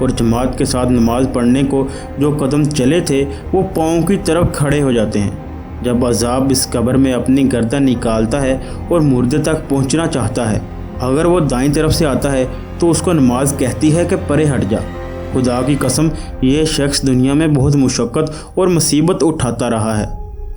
اور جماعت کے ساتھ نماز پڑھنے کو جو قدم چلے تھے وہ پاؤں کی طرف کھڑے ہو جاتے ہیں۔ جب عذاب اس قبر میں اپنی گردن نکالتا ہے اور مردے تک پہنچنا چاہتا ہے، اگر وہ دائیں طرف سے آتا ہے تو اس کو نماز کہتی ہے کہ پرے ہٹ جا۔ خدا کی قسم، یہ شخص دنیا میں بہت مشقت اور مصیبت اٹھاتا رہا ہے،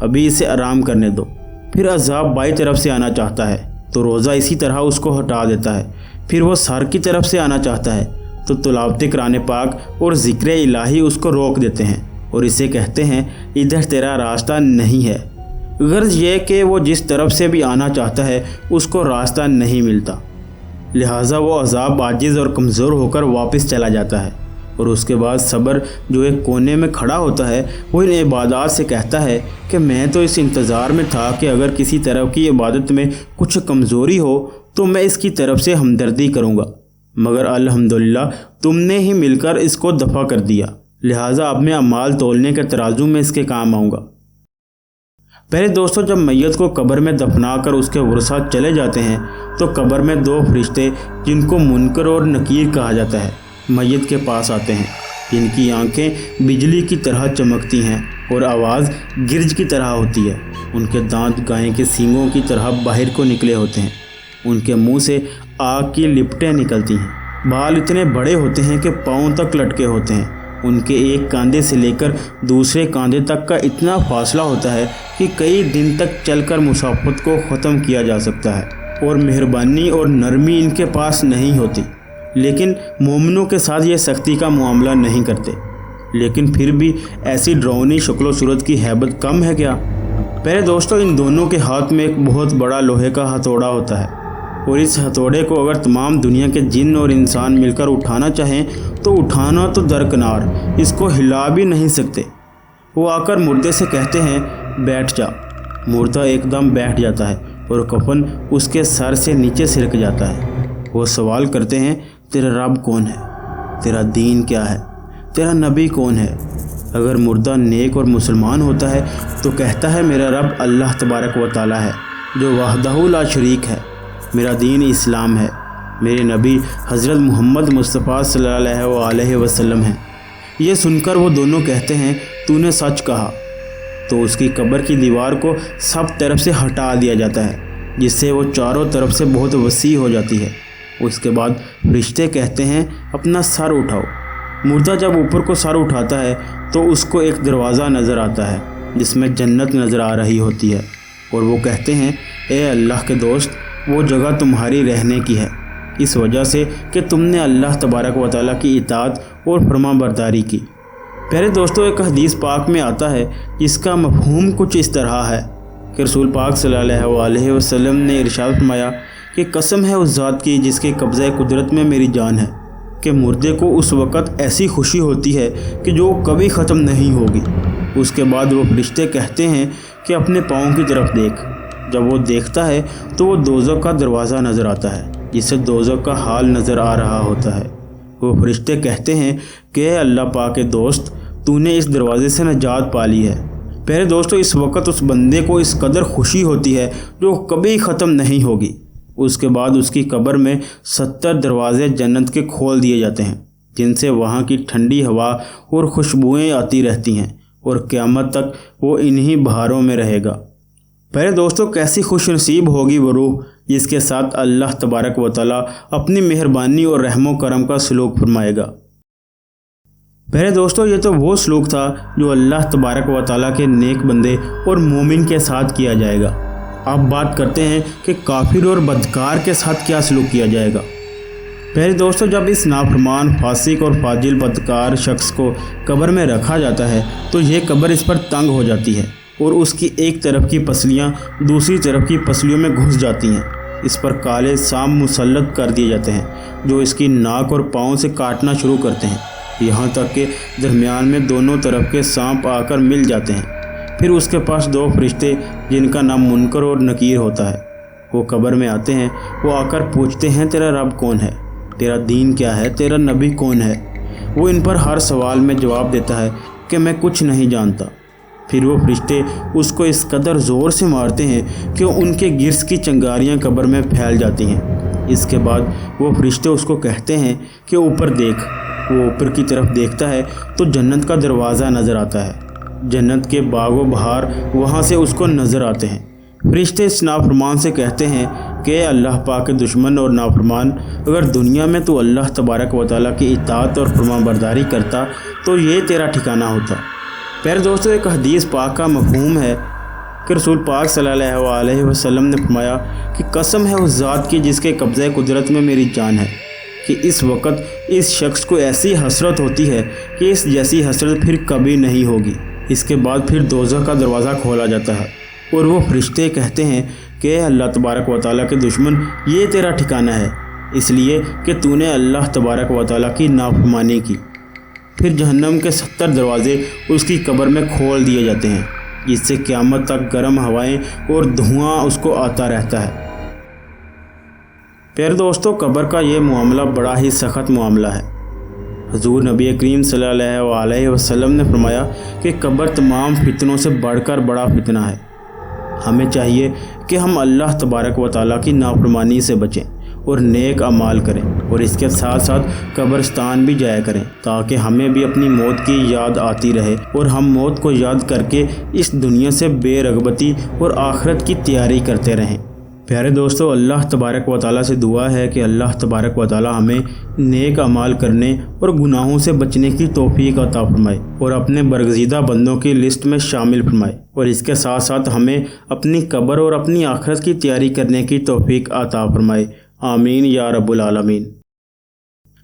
ابھی اسے آرام کرنے دو۔ پھر عذاب بائیں طرف سے آنا چاہتا ہے تو روزہ اسی طرح اس کو ہٹا دیتا ہے۔ پھر وہ سر کی طرف سے آنا چاہتا ہے تو تلاوت قرآن پاک اور ذکر الہی اس کو روک دیتے ہیں اور اسے کہتے ہیں ادھر تیرا راستہ نہیں ہے۔ غرض یہ کہ وہ جس طرف سے بھی آنا چاہتا ہے اس کو راستہ نہیں ملتا، لہٰذا وہ عذاب عاجز اور کمزور ہو کر واپس چلا جاتا ہے۔ اور اس کے بعد صبر جو ایک کونے میں کھڑا ہوتا ہے وہ ان عبادات سے کہتا ہے کہ میں تو اس انتظار میں تھا کہ اگر کسی طرف کی عبادت میں کچھ کمزوری ہو تو میں اس کی طرف سے ہمدردی کروں گا، مگر الحمدللہ تم نے ہی مل کر اس کو دفع کر دیا، لہٰذا اب میں اعمال تولنے کے ترازو میں اس کے کام آؤں گا۔ پہلے دوستو، جب میت کو قبر میں دفنا کر اس کے ورثاء چلے جاتے ہیں تو قبر میں دو فرشتے جن کو منکر اور نکیر کہا جاتا ہے میت کے پاس آتے ہیں، جن کی آنکھیں بجلی کی طرح چمکتی ہیں اور آواز گرج کی طرح ہوتی ہے۔ ان کے دانت گائے کے سینگوں کی طرح باہر کو نکلے ہوتے ہیں، ان کے منہ سے آگ کی لپٹیں نکلتی ہیں، بال اتنے بڑے ہوتے ہیں کہ پاؤں تک لٹکے ہوتے ہیں، ان کے ایک کاندھے سے لے کر دوسرے کاندھے تک کا اتنا فاصلہ ہوتا ہے کہ کئی دن تک چل کر مسافت کو ختم کیا جا سکتا ہے، اور مہربانی اور نرمی ان کے پاس نہیں ہوتی، لیکن مومنوں کے ساتھ یہ سختی کا معاملہ نہیں کرتے۔ لیکن پھر بھی ایسی ڈراؤنی شکل و صورت کی ہیبت کم ہے کیا؟ پہلے دوستو، ان دونوں کے ہاتھ میں ایک بہت بڑا لوہے کا ہتھوڑا ہوتا ہے، اور اس ہتھوڑے کو اگر تمام دنیا کے جن اور انسان مل کر اٹھانا چاہیں تو اٹھانا تو درکنار، اس کو ہلا بھی نہیں سکتے۔ وہ آ کر مردے سے کہتے ہیں بیٹھ جا۔ مردہ ایک دم بیٹھ جاتا ہے اور کفن اس کے سر سے نیچے سرک جاتا ہے۔ وہ سوال کرتے ہیں تیرا رب کون ہے؟ تیرا دین کیا ہے؟ تیرا نبی کون ہے؟ اگر مردہ نیک اور مسلمان ہوتا ہے تو کہتا ہے میرا رب اللہ تبارک و تعالی ہے جو وحدہ لا شریک ہے، میرا دین اسلام ہے، میرے نبی حضرت محمد مصطفیٰ صلی اللہ علیہ وسلم ہیں۔ یہ سن کر وہ دونوں کہتے ہیں تو نے سچ کہا۔ تو اس کی قبر کی دیوار کو سب طرف سے ہٹا دیا جاتا ہے، جس سے وہ چاروں طرف سے بہت وسیع ہو جاتی ہے۔ اس کے بعد فرشتے کہتے ہیں اپنا سر اٹھاؤ۔ مردہ جب اوپر کو سر اٹھاتا ہے تو اس کو ایک دروازہ نظر آتا ہے جس میں جنت نظر آ رہی ہوتی ہے، اور وہ کہتے ہیں اے اللہ کے دوست، وہ جگہ تمہاری رہنے کی ہے، اس وجہ سے کہ تم نے اللہ تبارک و تعالیٰ کی اطاعت اور فرما برداری کی۔ پہلے دوستو، ایک حدیث پاک میں آتا ہے جس کا مفہوم کچھ اس طرح ہے کہ رسول پاک صلی اللہ علیہ وسلم نے ارشاد فرمایا کہ قسم ہے اس ذات کی جس کے قبضہ قدرت میں میری جان ہے، کہ مردے کو اس وقت ایسی خوشی ہوتی ہے کہ جو کبھی ختم نہیں ہوگی۔ اس کے بعد وہ فرشتے کہتے ہیں کہ اپنے پاؤں کی طرف دیکھ۔ جب وہ دیکھتا ہے تو وہ دوزخ کا دروازہ نظر آتا ہے جس سے دوزخ کا حال نظر آ رہا ہوتا ہے۔ وہ فرشتے کہتے ہیں کہ اے اللہ پاک کے دوست، تو نے اس دروازے سے نجات پا لی ہے۔ پہلے دوستو، اس وقت اس بندے کو اس قدر خوشی ہوتی ہے جو کبھی ختم نہیں ہوگی۔ اس کے بعد اس کی قبر میں 70 دروازے جنت کے کھول دیے جاتے ہیں، جن سے وہاں کی ٹھنڈی ہوا اور خوشبوئیں آتی رہتی ہیں، اور قیامت تک وہ انہی بہاروں میں رہے گا۔ پہلے دوستو، کیسی خوش نصیب ہوگی وہ روح جس کے ساتھ اللہ تبارک و تعالیٰ اپنی مہربانی اور رحم و کرم کا سلوک فرمائے گا۔ پہلے دوستو، یہ تو وہ سلوک تھا جو اللہ تبارک و تعالیٰ کے نیک بندے اور مومن کے ساتھ کیا جائے گا۔ اب بات کرتے ہیں کہ کافر اور بدکار کے ساتھ کیا سلوک کیا جائے گا۔ پہلے دوستو، جب اس نافرمان، فاسق اور فاجل بدکار شخص کو قبر میں رکھا جاتا ہے تو یہ قبر اس پر تنگ ہو جاتی ہے اور اس کی ایک طرف کی پسلیاں دوسری طرف کی پسلیوں میں گھس جاتی ہیں۔ اس پر کالے سانپ مسلط کر دیے جاتے ہیں جو اس کی ناک اور پاؤں سے کاٹنا شروع کرتے ہیں، یہاں تک کہ درمیان میں دونوں طرف کے سانپ آ کر مل جاتے ہیں۔ پھر اس کے پاس دو فرشتے جن کا نام منکر اور نکیر ہوتا ہے، وہ قبر میں آتے ہیں۔ وہ آ کر پوچھتے ہیں تیرا رب کون ہے؟ تیرا دین کیا ہے؟ تیرا نبی کون ہے؟ وہ ان پر ہر سوال میں جواب دیتا ہے کہ میں کچھ نہیں جانتا۔ پھر وہ فرشتے اس کو اس قدر زور سے مارتے ہیں کہ ان کے گرس کی چنگاریاں قبر میں پھیل جاتی ہیں۔ اس کے بعد وہ فرشتے اس کو کہتے ہیں کہ اوپر دیکھ۔ وہ اوپر کی طرف دیکھتا ہے تو جنت کا دروازہ نظر آتا ہے۔ جنت کے باغ و بہار وہاں سے اس کو نظر آتے ہیں۔ فرشتے اس نافرمان سے کہتے ہیں کہ اللہ پاک کے دشمن اور نافرمان، اگر دنیا میں تو اللہ تبارک و تعالیٰ کی اطاعت اور فرمان برداری کرتا تو یہ تیرا ٹھکانہ ہوتا۔ پیارے دوستو، ایک حدیث پاک کا مفہوم ہے کہ رسول پاک صلی اللہ علیہ وسلم نے فرمایا کہ قسم ہے اس ذات کی جس کے قبضہ قدرت میں میری جان ہے، کہ اس وقت اس شخص کو ایسی حسرت ہوتی ہے کہ اس جیسی حسرت پھر کبھی نہیں ہوگی۔ اس کے بعد پھر دوزخ کا دروازہ کھولا جاتا ہے اور وہ فرشتے کہتے ہیں کہ اللہ تبارک و تعالیٰ کے دشمن، یہ تیرا ٹھکانہ ہے، اس لیے کہ تو نے اللہ تبارک و تعالیٰ کی نافرمانی کی۔ پھر جہنم کے 70 دروازے اس کی قبر میں کھول دیے جاتے ہیں، جس سے قیامت تک گرم ہوائیں اور دھواں اس کو آتا رہتا ہے۔ پیارے دوستو، قبر کا یہ معاملہ بڑا ہی سخت معاملہ ہے۔ حضور نبی کریم صلی اللہ علیہ وسلم نے فرمایا کہ قبر تمام فتنوں سے بڑھ کر بڑا فتنہ ہے۔ ہمیں چاہیے کہ ہم اللہ تبارک و تعالیٰ کی نافرمانی سے بچیں اور نیک اعمال کریں، اور اس کے ساتھ ساتھ قبرستان بھی جایا کریں تاکہ ہمیں بھی اپنی موت کی یاد آتی رہے اور ہم موت کو یاد کر کے اس دنیا سے بے رغبتی اور آخرت کی تیاری کرتے رہیں۔ پیارے دوستو، اللہ تبارک و تعالیٰ سے دعا ہے کہ اللہ تبارک و تعالیٰ ہمیں نیک اعمال کرنے اور گناہوں سے بچنے کی توفیق عطا فرمائے اور اپنے برگزیدہ بندوں کی لسٹ میں شامل فرمائے، اور اس کے ساتھ ساتھ ہمیں اپنی قبر اور اپنی آخرت کی تیاری کرنے کی توفیق عطا فرمائے۔ آمین یا رب العالمین۔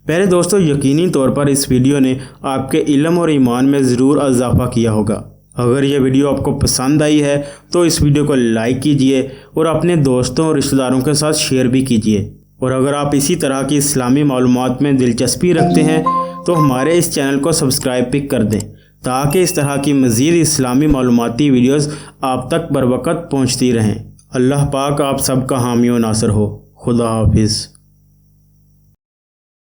پیارے دوستو، یقینی طور پر اس ویڈیو نے آپ کے علم اور ایمان میں ضرور اضافہ کیا ہوگا۔ اگر یہ ویڈیو آپ کو پسند آئی ہے تو اس ویڈیو کو لائک کیجئے اور اپنے دوستوں اور رشتہ داروں کے ساتھ شیئر بھی کیجئے، اور اگر آپ اسی طرح کی اسلامی معلومات میں دلچسپی رکھتے ہیں تو ہمارے اس چینل کو سبسکرائب بھی کر دیں تاکہ اس طرح کی مزید اسلامی معلوماتی ویڈیوز آپ تک بر وقت پہنچتی رہیں۔ اللہ پاک آپ سب کا حامی و ناصر ہو۔ خدا حافظ۔